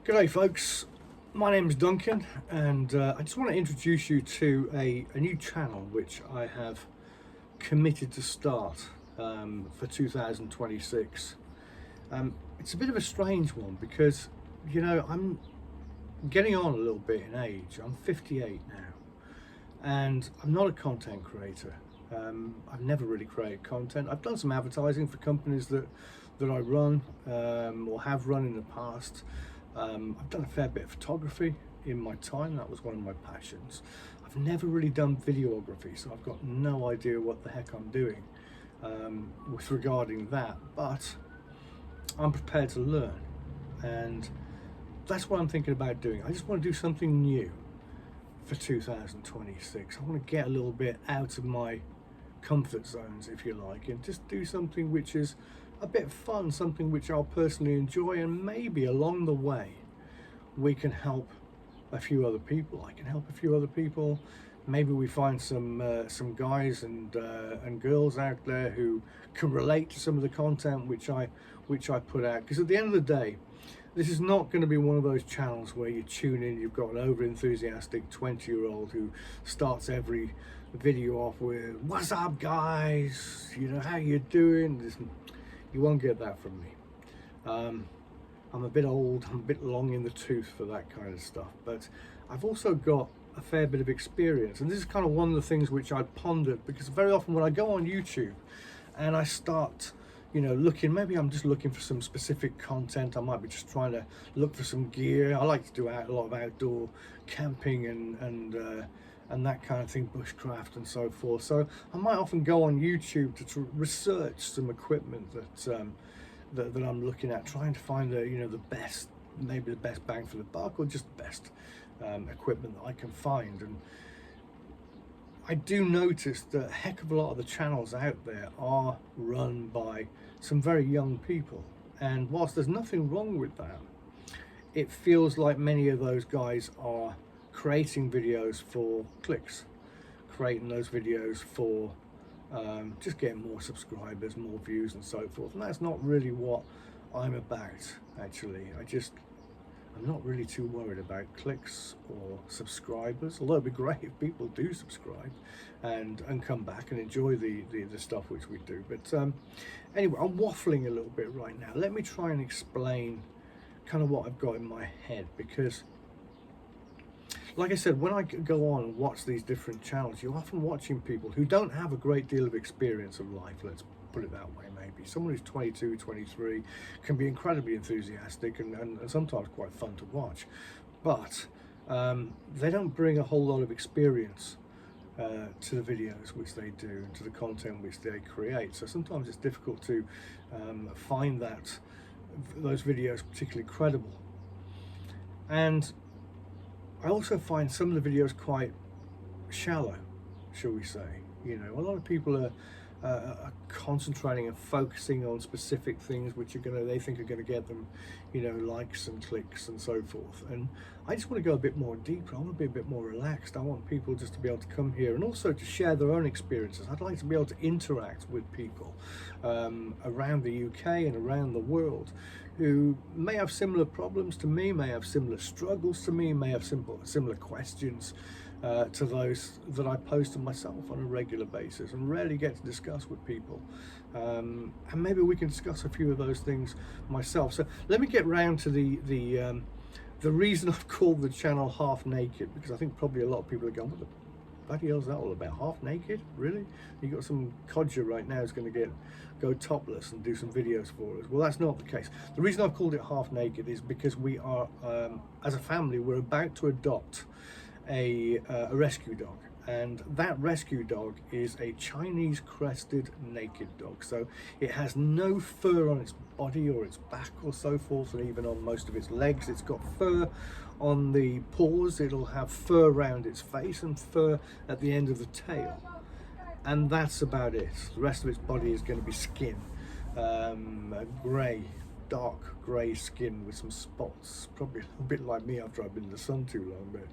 G'day folks, my name is Duncan and I just want to introduce you to a new channel which I have committed to start for 2026. It's a bit of a strange one because, I'm getting on a little bit in age. I'm 58 now and I'm not a content creator. I've never really created content. I've done some advertising for companies that I run or have run in the past. I've done a fair bit of photography in my time. That was one of my passions. I've never really done videography, so I've got no idea what the heck I'm doing with regarding that, but I'm prepared to learn, and that's what I'm thinking about doing. I just want to do something new for 2026. I want to get a little bit out of my comfort zones, if you like, and just do something which is a bit fun, something which I'll personally enjoy, and maybe along the way we can help a few other people. I can help a few other people. Maybe we find some guys and girls out there who can relate to some of the content which I put out, because at the end of the day, this is not going to be one of those channels where you tune in, you've got an over enthusiastic 20-year-old who starts every video off with "What's up guys, how you doing?" You won't get that from me. I'm a bit old, I'm a bit long in the tooth for that kind of stuff, but I've also got a fair bit of experience, and this is kind of one of the things which I pondered, because very often when I go on YouTube and I start looking, maybe I'm just looking for some specific content. I might be just trying to look for some gear. I like to do a lot of outdoor camping and that kind of thing, bushcraft and so forth. So I might often go on YouTube to research some equipment that I'm looking at, trying to find the best, maybe the best bang for the buck, or just the best equipment that I can find. And I do notice that a heck of a lot of the channels out there are run by some very young people, and whilst there's nothing wrong with that, it feels like many of those guys are creating videos for clicks, creating those videos for just getting more subscribers, more views and so forth, and that's not really what I'm about. Actually, I'm not really too worried about clicks or subscribers, although it'd be great if people do subscribe and come back and enjoy the stuff which we do. But anyway, I'm waffling a little bit right now. Let me try and explain kind of what I've got in my head, because like I said, when I go on and watch these different channels, you're often watching people who don't have a great deal of experience of life, let's put it that way. Maybe someone who's 22, 23 can be incredibly enthusiastic and sometimes quite fun to watch, but they don't bring a whole lot of experience to the videos which they do, and to the content which they create. So sometimes it's difficult to find those videos particularly credible. And I also find some of the videos quite shallow, shall we say. A lot of people are concentrating and focusing on specific things which they think are going to get them, likes and clicks and so forth. And I just want to go a bit more deeper. I want to be a bit more relaxed. I want people just to be able to come here and also to share their own experiences. I'd like to be able to interact with people around the UK and around the world who may have similar problems to me, may have similar struggles to me, may have similar questions to those that I post to myself on a regular basis and rarely get to discuss with people. And maybe we can discuss a few of those things myself. So let me get round to the reason I've called the channel Half Naked, because I think probably a lot of people are going, what the bloody hell is that all about? Half naked? Really? You got some codger right now who's going to go topless and do some videos for us? Well, that's not the case. The reason I've called it Half Naked is because we are, as a family, we're about to adopt a rescue dog, and that rescue dog is a Chinese crested naked dog. So it has no fur on its body or its back or so forth, and even on most of its legs. It's got fur on the paws, it'll have fur around its face and fur at the end of the tail, and that's about it. The rest of its body is going to be skin, a grey, dark grey skin with some spots, probably a bit like me after I've been in the sun too long. But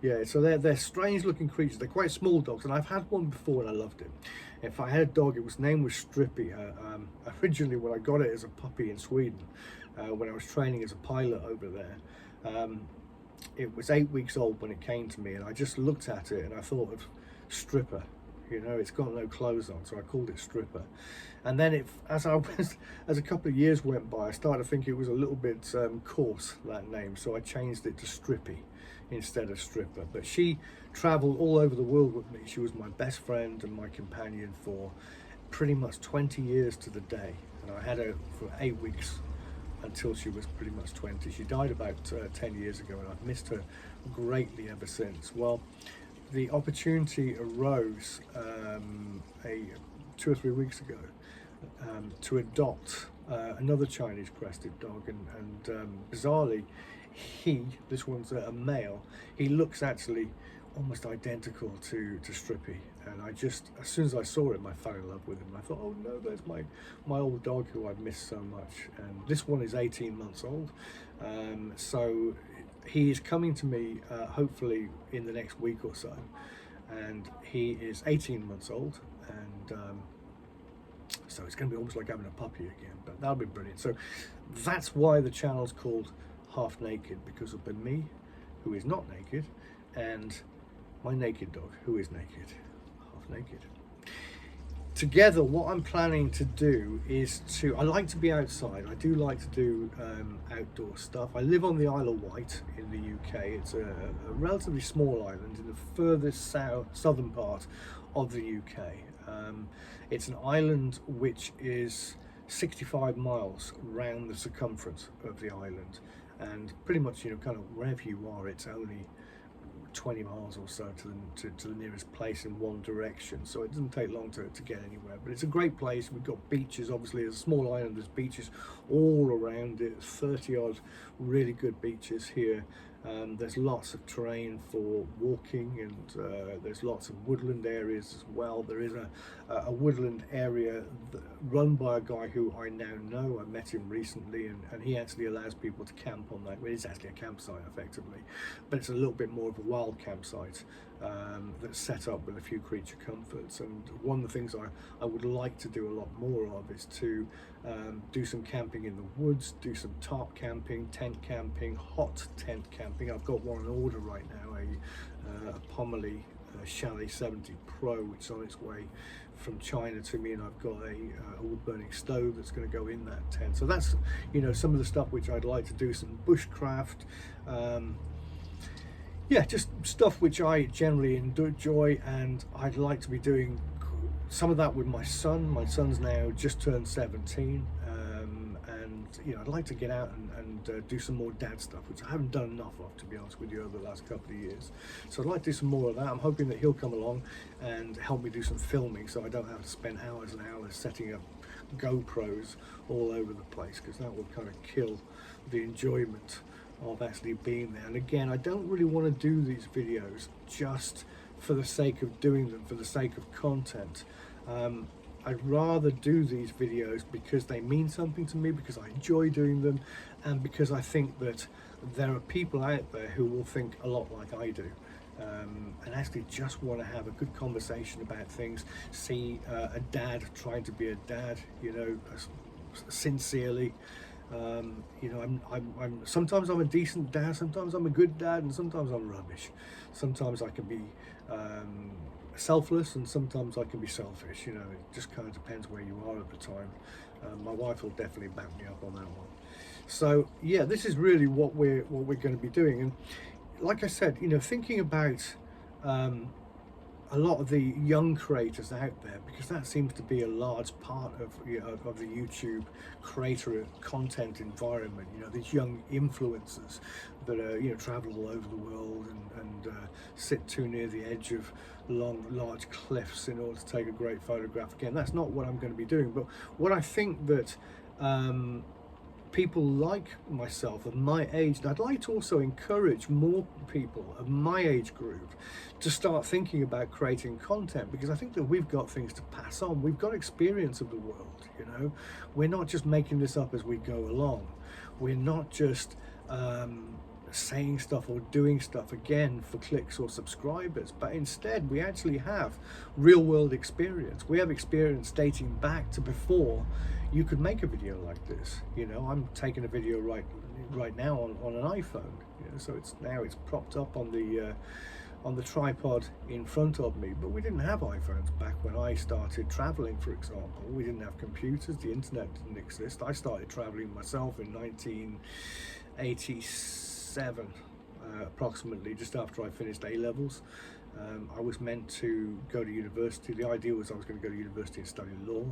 yeah, so they're strange looking creatures. They're quite small dogs, and I've had one before and I loved it. If I had a dog, its name was Strippy. Originally when I got it as a puppy in Sweden, when I was training as a pilot over there, It was 8 weeks old when it came to me, and I just looked at it and I thought of Stripper. You know, it's got no clothes on, so I called it Stripper. And then as a couple of years went by, I started to think it was a little bit coarse, that name, so I changed it to Strippy instead of Stripper. But she traveled all over the world with me. She was my best friend and my companion for pretty much 20 years to the day, and I had her for 8 weeks until she was pretty much 20. She died about 10 years ago, and I've missed her greatly ever since. Well, the opportunity arose 2 or 3 weeks ago to adopt another Chinese crested dog, and bizarrely, this one's a male, he looks actually almost identical to Strippy, and I just, as soon as I saw him, I fell in love with him. I thought, oh no, there's my old dog who I've missed so much. And this one is 18 months old, so he is coming to me hopefully in the next week or so, and he is 18 months old, and so it's going to be almost like having a puppy again, but that'll be brilliant. So that's why the channel's called Half Naked, because of me, who is not naked, and my naked dog, who is naked, half naked. Together, what I'm planning to do is I like to be outside. I do like to do outdoor stuff. I live on the Isle of Wight in the UK. It's a relatively small island in the furthest southern part of the UK. It's an island which is 65 miles round the circumference of the island, and pretty much, you know, kind of wherever you are, it's only 20 miles or so to the nearest place in one direction, so it doesn't take long to get anywhere. But it's a great place. We've got beaches, obviously. It's a small island, there's beaches all around it, 30 odd really good beaches here. There's lots of terrain for walking, and there's lots of woodland areas as well. There is a woodland area run by a guy who I now know. I met him recently, and he actually allows people to camp on that. Well, it's actually a campsite effectively, but it's a little bit more of a wild campsite that's set up with a few creature comforts. And one of the things I would like to do a lot more of is to do some camping in the woods, do some tarp camping, tent camping, hot tent camping. I've got one on order right now, a Pomerleigh Chalet 70 Pro, which is on its way from China to me, and I've got a wood burning stove that's going to go in that tent. So that's, you know, some of the stuff which I'd like to do, some bushcraft, yeah, just stuff which I generally enjoy, and I'd like to be doing some of that with my son. My son's now just turned 17, and you know, I'd like to get out and do some more dad stuff, which I haven't done enough of, to be honest with you, over the last couple of years. So I'd like to do some more of that. I'm hoping that he'll come along and help me do some filming, so I don't have to spend hours and hours setting up GoPros all over the place, because that will kind of kill the enjoyment of actually being there. And again, I don't really want to do these videos just for the sake of doing them, for the sake of content. I'd rather do these videos because they mean something to me, because I enjoy doing them, and because I think that there are people out there who will think a lot like I do, and actually just want to have a good conversation about things, see a dad trying to be a dad, you know, sincerely. You know, I'm sometimes I'm a decent dad, sometimes I'm a good dad, and sometimes I'm rubbish. Sometimes I can be selfless, and sometimes I can be selfish. You know, it just kind of depends where you are at the time. My wife will definitely back me up on that one. So yeah, this is really what we're going to be doing. And like I said, you know, thinking about a lot of the young creators out there, because that seems to be a large part of, you know, of the YouTube creator content environment. You know, these young influencers that you know, travel all over the world and sit too near the edge of large cliffs in order to take a great photograph. Again, that's not what I'm going to be doing, but what I think that people like myself of my age, and I'd like to also encourage more people of my age group to start thinking about creating content, because I think that we've got things to pass on. We've got experience of the world, you know. We're not just making this up as we go along. We're not just saying stuff or doing stuff again for clicks or subscribers, but instead we actually have real world experience. We have experience dating back to before you could make a video like this. You know, I'm taking a video right now on an iPhone. so it's propped up on the tripod in front of me. But we didn't have iPhones back when I started traveling, for example. We didn't have computers, the internet didn't exist. I started traveling myself in 1987, approximately, just after I finished A-levels. I was meant to go to university. The idea was I was going to go to university and study law,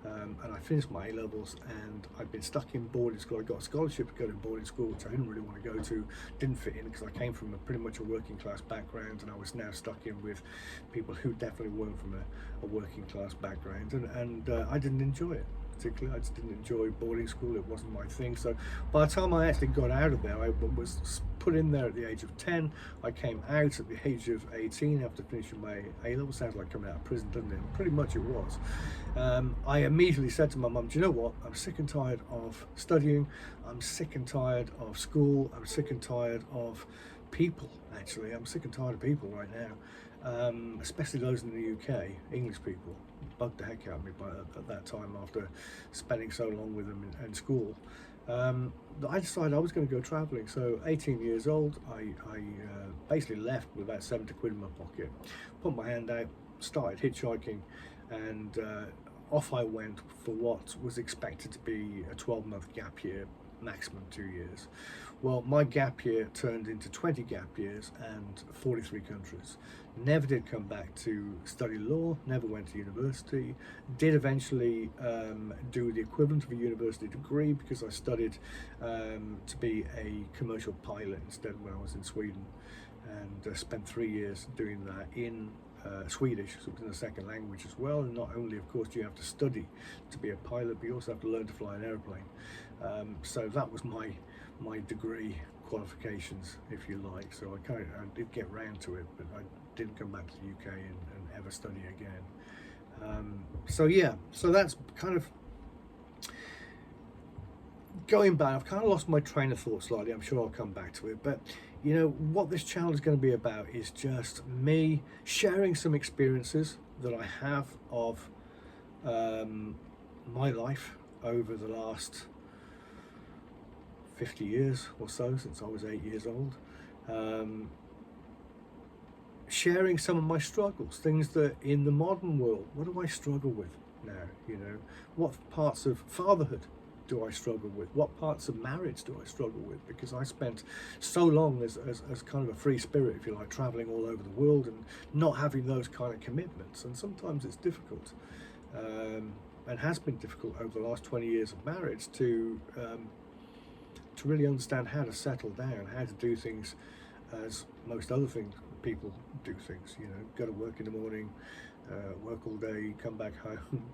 and I finished my A-levels, and I'd been stuck in boarding school. I got a scholarship to go to boarding school, which I didn't really want to go to, didn't fit in, because I came from pretty much a working class background, and I was now stuck in with people who definitely weren't from a working class background, and I didn't enjoy it. Particularly, I just didn't enjoy boarding school. It wasn't my thing. So by the time I actually got out of there, I was put in there at the age of 10. I came out at the age of 18 after finishing my A-level. Sounds like coming out of prison, doesn't it? Pretty much it was. I immediately said to my mum, do you know what? I'm sick and tired of studying. I'm sick and tired of school. I'm sick and tired of people, actually. I'm sick and tired of people right now. Especially those in the UK, English people. Bugged the heck out of me at that time, after spending so long with them in school. I decided I was going to go travelling. So 18 years old, I basically left with about 70 quid in my pocket, put my hand out, started hitchhiking, and off I went for what was expected to be a 12-month gap year, maximum 2 years. Well, my gap year turned into 20 gap years and 43 countries. Never did come back to study law, never went to university, did eventually do the equivalent of a university degree, because I studied to be a commercial pilot instead when I was in Sweden, and spent 3 years doing that in Swedish, so it was in a second language as well. And not only, of course, do you have to study to be a pilot, but you also have to learn to fly an airplane. So that was my degree qualifications, if you like. So I did get round to it, but I didn't come back to the UK and ever study again. So yeah, so that's kind of going back. I've kind of lost my train of thought slightly. I'm sure I'll come back to it, but you know what this channel is going to be about is just me sharing some experiences that I have of my life over the last 50 years or so, since I was 8 years old. Sharing some of my struggles, things that in the modern world, what do I struggle with now? You know, what parts of fatherhood do I struggle with? What parts of marriage do I struggle with? Because I spent so long as kind of a free spirit, if you like, traveling all over the world and not having those kind of commitments. And sometimes it's difficult, and has been difficult over the last 20 years of marriage to really understand how to settle down, how to do things as most other things people do things. You know, go to work in the morning, work all day, come back home,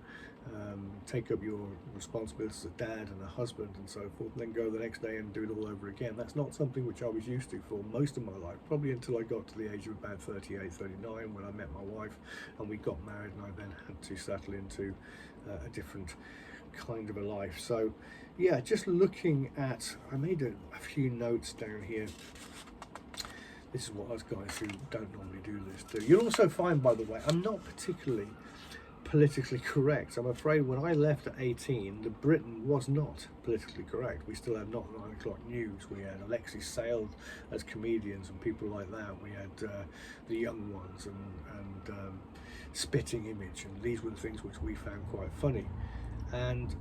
take up your responsibilities as a dad and a husband and so forth, and then go the next day and do it all over again. That's not something which I was used to for most of my life, probably until I got to the age of about 38, 39, when I met my wife and we got married, and I then had to settle into a different kind of a life. So yeah, just looking at, I made a few notes down here. This is what us guys who don't normally do this do. You'll also find, by the way, I'm not particularly politically correct. I'm afraid when I left at 18, the Britain was not politically correct. We still had Not 9 O'Clock News. We had Alexis Sale as comedians and people like that. We had The Young Ones and Spitting Image, and these were the things which we found quite funny. And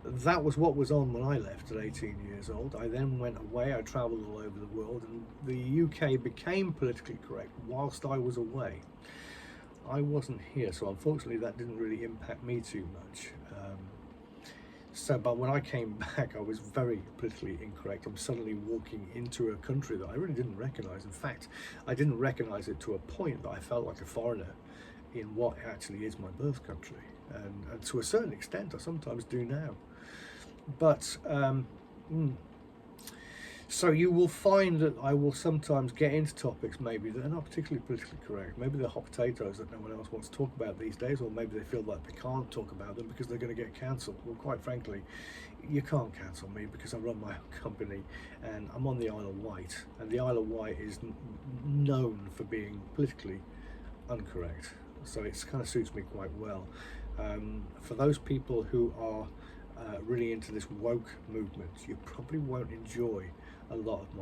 that was what was on when I left at 18 years old. I then went away, I travelled all over the world, and the UK became politically correct whilst I was away. I wasn't here, so unfortunately that didn't really impact me too much. But when I came back, I was very politically incorrect. I'm suddenly walking into a country that I really didn't recognise. In fact, I didn't recognise it to a point that I felt like a foreigner in what actually is my birth country. And to a certain extent, I sometimes do now. But so you will find that I will sometimes get into topics maybe that are not particularly politically correct. Maybe they're hot potatoes that no one else wants to talk about these days, or maybe they feel like they can't talk about them because they're going to get cancelled. Well, quite frankly, you can't cancel me because I run my own company and I'm on the Isle of Wight, and the Isle of Wight is known for being politically incorrect. So it kind of suits me quite well. For those people who are really into this woke movement, you probably won't enjoy a lot of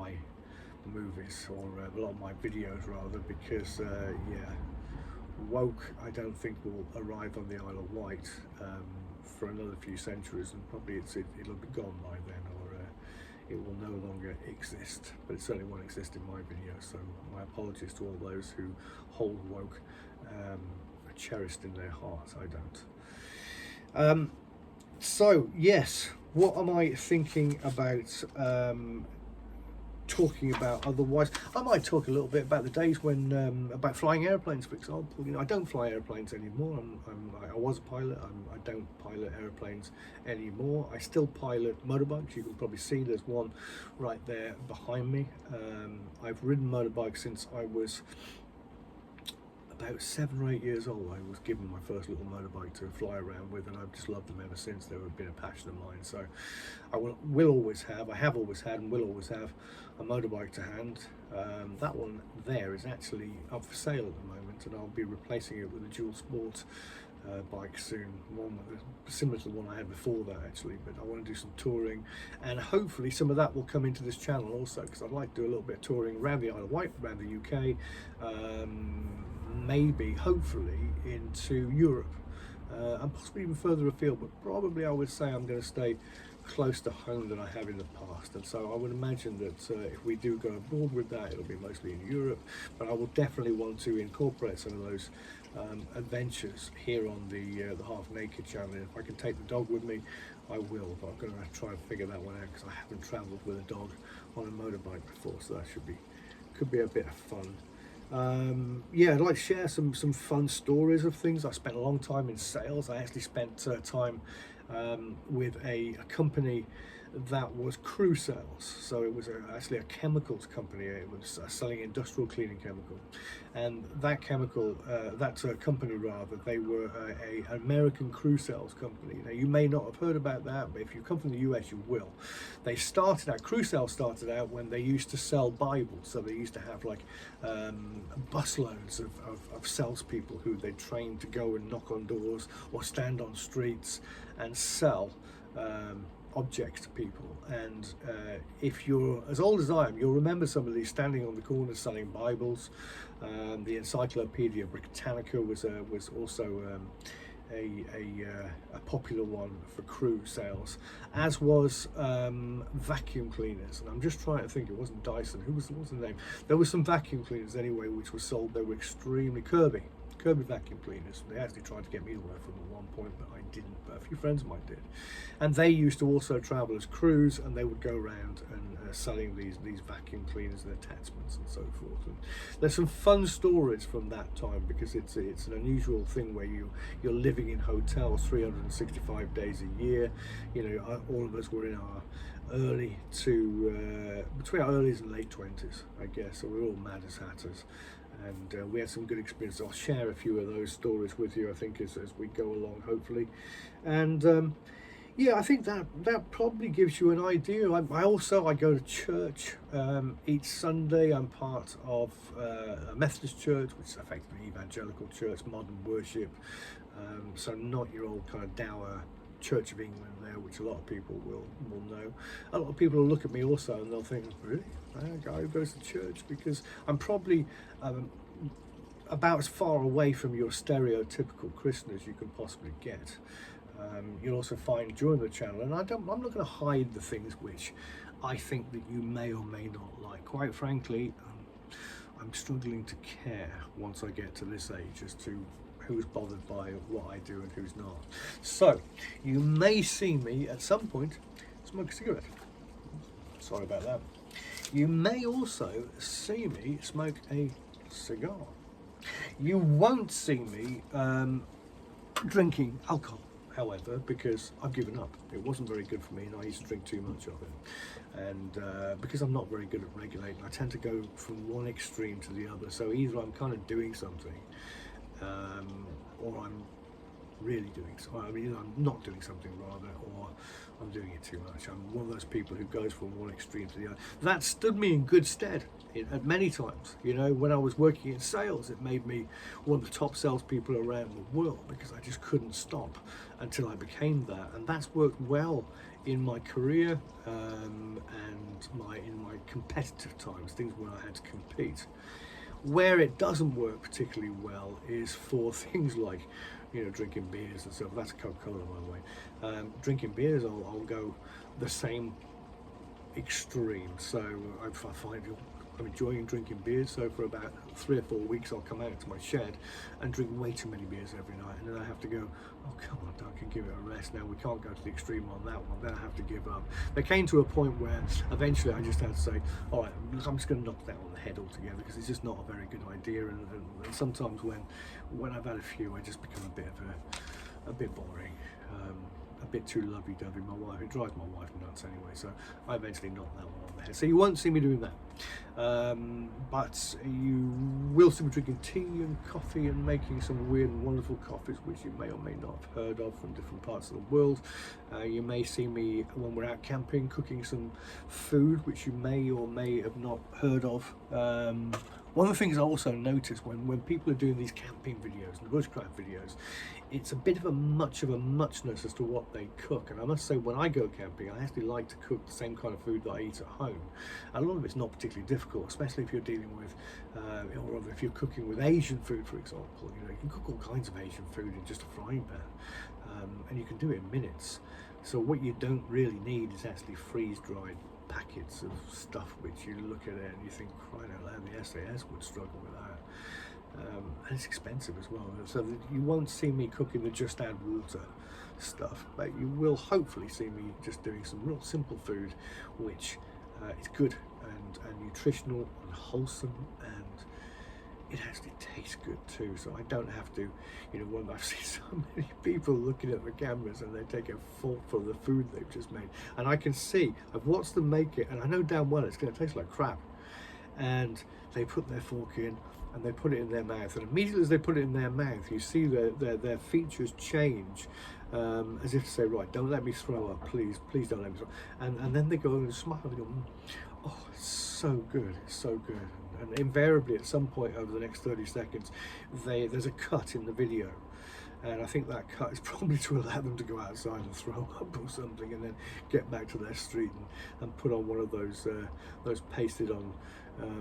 movies, or a lot of my videos rather, because yeah, woke I don't think will arrive on the Isle of Wight for another few centuries, and probably it'll be gone by then, or it will no longer exist. But it certainly won't exist in my video, so my apologies to all those who hold woke cherished in their hearts. I don't. So yes, what am I thinking about talking about otherwise? I might talk a little bit about the days when about flying airplanes, for example. You know, I don't fly airplanes anymore. I was a pilot. I don't pilot airplanes anymore. I still pilot motorbikes. You can probably see there's one right there behind me. I've ridden motorbikes since I was about 7 or 8 years old. I was given my first little motorbike to fly around with, and I've just loved them ever since. They've been a passion of mine. So I will always have, I have always had and will always have a motorbike to hand. That one there is actually up for sale at the moment, and I'll be replacing it with a dual sport bike soon, one similar to the one I had before that actually. But I want to do some touring, and hopefully some of that will come into this channel also, because I'd like to do a little bit of touring around the Isle of Wight, around the UK, maybe hopefully into Europe, and possibly even further afield, but probably I would say I'm going to stay close to home than I have in the past. And so I would imagine that if we do go abroad with that, it'll be mostly in Europe, but I will definitely want to incorporate some of those adventures here on the Half Naked channel. If I can take the dog with me, I will, but I'm going to try and figure that one out, because I haven't travelled with a dog on a motorbike before, so that could be a bit of fun. Yeah, I'd like to share some fun stories of things. I spent a long time in sales. I actually spent time with a company that was crew sales. So it was actually a chemicals company. It was selling industrial cleaning chemical, and that chemical, company rather, they were an American crew sales company. Now you may not have heard about that, but if you come from the US, you will. Crew sales started out when they used to sell Bibles. So they used to have like busloads of salespeople who they trained to go and knock on doors or stand on streets and sell objects to people. And if you're as old as I am, you'll remember some of these standing on the corner selling Bibles. The Encyclopedia Britannica was also a popular one for crew sales, as was vacuum cleaners. And I'm just trying to think, it wasn't Dyson. What was the name? There were some vacuum cleaners anyway which were sold. They were extremely Kirby vacuum cleaners. They actually tried to get me to work for them at one point, but I didn't, but a few friends of mine did. And they used to also travel as crews, and they would go around and selling these vacuum cleaners and attachments and so forth. And there's some fun stories from that time, because it's an unusual thing where you're living in hotels 365 days a year. You know, all of us were in our between our early and late 20s, I guess, so we're all mad as hatters. And we had some good experiences. I'll share a few of those stories with you, I think, as we go along, hopefully. And yeah, I think that probably gives you an idea. I go to church each Sunday. I'm part of a Methodist church, which is effectively an evangelical church, modern worship. So not your old kind of dour Church of England there, which a lot of people will know. A lot of people will look at me also and they'll think, really? A guy who goes to church? Because I'm probably about as far away from your stereotypical Christian as you can possibly get. You'll also find during the channel, and I'm not going to hide the things which I think that you may or may not like. Quite frankly, I'm struggling to care once I get to this age as to who's bothered by what I do and who's not. So you may see me at some point smoke a cigarette. Sorry about that. You may also see me smoke a cigar. You won't see me drinking alcohol, however, because I've given up. It wasn't very good for me, and I used to drink too much of it. And because I'm not very good at regulating, I tend to go from one extreme to the other. So either I'm kind of doing something, or I'm really doing something. I mean, I'm not doing something rather, or I'm doing it too much. I'm one of those people who goes from one extreme to the other. That stood me in good stead at many times. You know, when I was working in sales, it made me one of the top salespeople around the world, because I just couldn't stop until I became that, and that's worked well in my career and in my competitive times, things where I had to compete. Where it doesn't work particularly well is for things like, you know, drinking beers and stuff. That's Coca-Cola, by the way. Drinking beers, I'll go the same extreme. So I find I'm enjoying drinking beers. So for about 3 or 4 weeks, I'll come out to my shed and drink way too many beers every night, and then I have to go, oh come on Duncan, give it a rest. Now we can't go to the extreme on that one. Then I have to give up. There came to a point where eventually I just had to say, all right, I'm just going to knock that on the head altogether, because it's just not a very good idea. And sometimes when I've had a few, I just become a bit boring. A bit too lovey-dovey. It drives my wife nuts anyway, so I eventually knocked that one on the head. So you won't see me doing that, but you will see me drinking tea and coffee and making some weird and wonderful coffees which you may or may not have heard of from different parts of the world. You may see me when we're out camping cooking some food which you may or may have not heard of. One of the things I also notice when people are doing these camping videos and bushcraft videos, it's a bit of a muchness as to what they cook. And I must say, when I go camping, I actually like to cook the same kind of food that I eat at home. And a lot of it's not particularly difficult, especially if you're dealing with, or if you're cooking with Asian food, for example. You know, you can cook all kinds of Asian food in just a frying pan, and you can do it in minutes. So what you don't really need is actually freeze-dried packets of stuff which you look at it and you think, crying out loud, the SAS would struggle with that. And it's expensive as well, so that you won't see me cooking the just add water stuff, but you will hopefully see me just doing some real simple food which is good and nutritional and wholesome, and it actually tastes good too. So I don't have to, you know, when I've seen so many people looking at the cameras and they take a fork for the food they've just made, and I can see, I've watched them make it, and I know damn well it's going to taste like crap, and they put their fork in and they put it in their mouth, and immediately as they put it in their mouth, you see their features change, as if to say, right, don't let me throw up, please don't let me throw up. And then they go and smile and they go, oh, it's so good, it's so good. And invariably at some point over the next 30 seconds, there's a cut in the video, and I think that cut is probably to allow them to go outside and throw up or something, and then get back to their street and put on one of those pasted on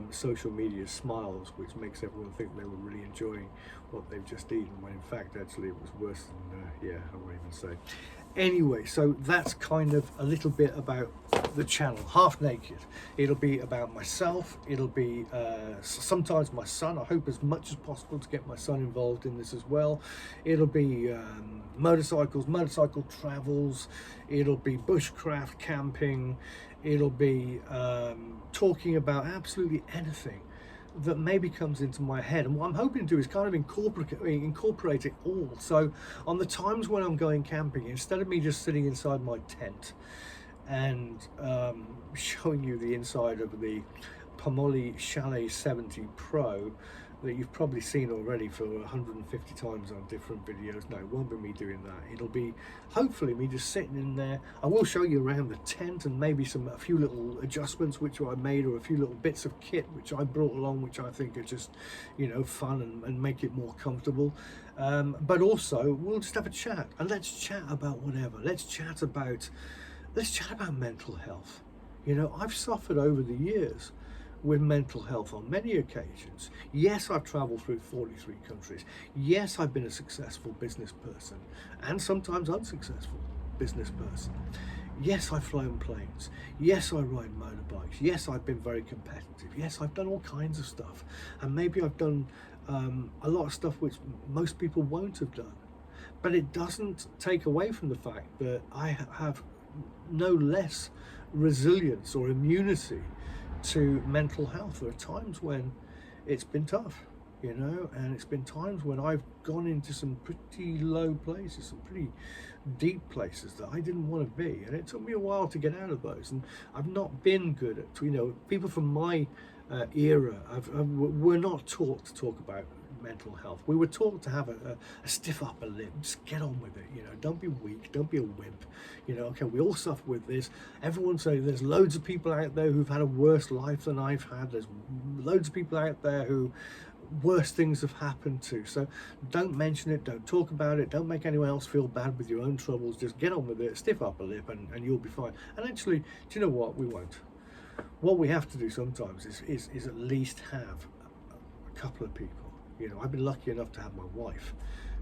social media smiles, which makes everyone think they were really enjoying what they've just eaten, when in fact actually it was worse than yeah, I won't even say. Anyway, so that's kind of a little bit about the channel, Half Naked. It'll be about myself, it'll be sometimes my son. I hope as much as possible to get my son involved in this as well. It'll be motorcycles, motorcycle travels, it'll be bushcraft camping, it'll be talking about absolutely anything that maybe comes into my head. And what I'm hoping to do is kind of incorporate it all. So on the times when I'm going camping, instead of me just sitting inside my tent and showing you the inside of the Pomoly Chalet 70 Pro that you've probably seen already for 150 times on different videos. No, it won't be me doing that. It'll be hopefully me just sitting in there. I will show you around the tent and maybe a few little adjustments which I made, or a few little bits of kit which I brought along, which I think are just, you know, fun and make it more comfortable. But also we'll just have a chat, and let's chat about whatever. Let's chat about mental health. You know, I've suffered over the years with mental health on many occasions. Yes, I've traveled through 43 countries. Yes, I've been a successful business person, and sometimes unsuccessful business person. Yes, I've flown planes. Yes, I ride motorbikes. Yes, I've been very competitive. Yes, I've done all kinds of stuff, and maybe I've done a lot of stuff which most people won't have done. But it doesn't take away from the fact that I have no less resilience or immunity to mental health. There are times when it's been tough, you know, and it's been times when I've gone into some pretty low places, some pretty deep places that I didn't want to be, and it took me a while to get out of those. And I've not been good at, you know, people from my era were not taught to talk about mental health. We were taught to have a stiff upper lip, just get on with it, you know, don't be weak, don't be a wimp, you know, okay, we all suffer with this. Everyone say there's loads of people out there who've had a worse life than I've had. There's loads of people out there who worse things have happened to. So don't mention it, don't talk about it, don't make anyone else feel bad with your own troubles. Just get on with it, stiff upper lip, and you'll be fine. And actually, do you know what? We won't. What we have to do sometimes is at least have a couple of people. You know, I've been lucky enough to have my wife,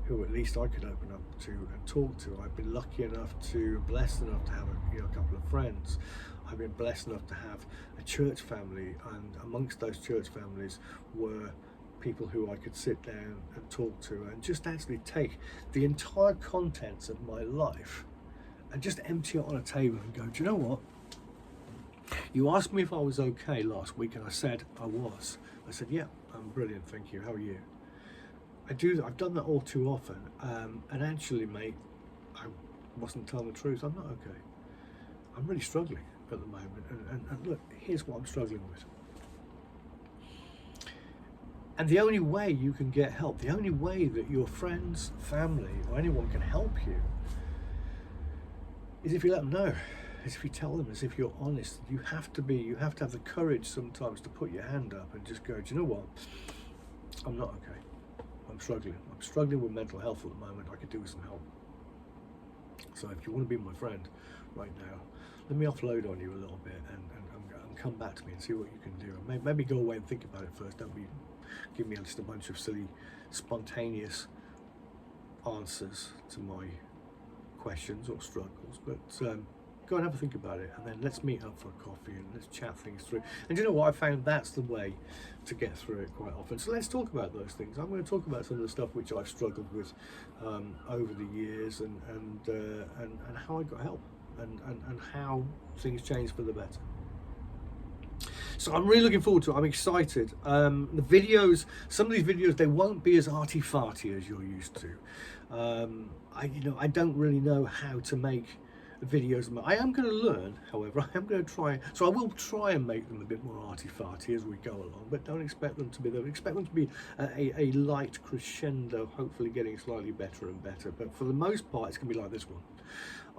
who at least I could open up to and talk to. I've been lucky enough to, blessed enough to have a couple of friends. I've been blessed enough to have a church family, and amongst those church families were people who I could sit down and talk to and just actually take the entire contents of my life and just empty it on a table and go, do you know what? You asked me if I was okay last week, and I said I was. I said, yeah, I'm brilliant, thank you. How are you? I've done that all too often, and actually, mate, I wasn't telling the truth. I'm not okay. I'm really struggling at the moment, and look, here's what I'm struggling with. And the only way you can get help, the only way that your friends, family, or anyone can help you is if you let them know, is if you tell them, is if you're honest. You have to have the courage sometimes to put your hand up and just go, do you know what? I'm not okay. I'm struggling with mental health at the moment. I could do with some help. So if you want to be my friend right now, let me offload on you a little bit and come back to me and see what you can do. And maybe go away and think about it first. Don't be give me just a bunch of silly, spontaneous answers to my questions or struggles. But go and have a think about it, and then let's meet up for a coffee and let's chat things through. And you know what? I found that's the way to get through it quite often. So let's talk about those things. I'm going to talk about some of the stuff which I've struggled with over the years, and how I got help, and how things changed for the better. So I'm really looking forward to it. I'm excited. The videos, some of these videos, they won't be as arty-farty as you're used to. I don't really know how to make videos. I am going to learn, however. I am going to try. So I will try and make them a bit more arty-farty as we go along, but don't expect them to be. Expect them to be a light crescendo, hopefully getting slightly better and better. But for the most part, it's going to be like this one.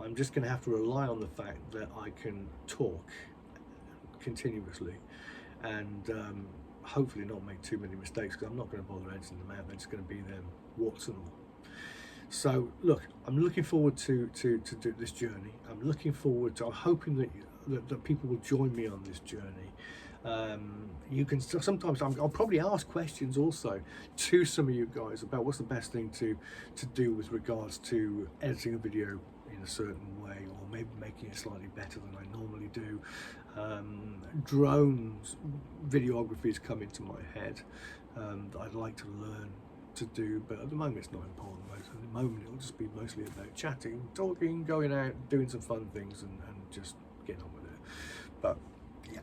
I'm just going to have to rely on the fact that I can talk continuously, and hopefully not make too many mistakes, because I'm not going to bother editing them out. They're just going to be them, warts and all. So look, I'm looking forward to do this journey. I'm hoping that people will join me on this journey. You can sometimes I'll probably ask questions also to some of you guys about what's the best thing to do with regards to editing a video in a certain way, or maybe making it slightly better than I normally do. Drones, videographies come into my head that I'd like to learn to do, but at the moment it's not important. At the moment it'll just be mostly about chatting, talking, going out, doing some fun things, and just getting on with it. But yeah,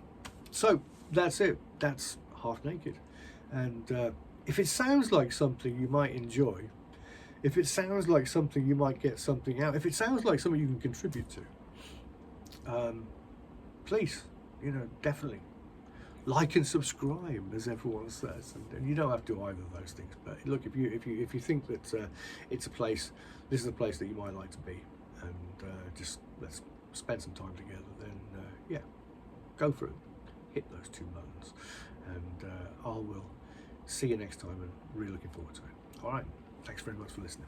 so that's it. That's Half Naked. And if it sounds like something you might enjoy, if it sounds like something you might get something out, if it sounds like something you can contribute to, please, definitely like and subscribe, as everyone says, and you don't have to do either of those things. But look, if you think that this is a place that you might like to be, and just let's spend some time together, then yeah, go for it. Hit those two buttons, and I will see you next time, and really looking forward to it. All right, thanks very much for listening.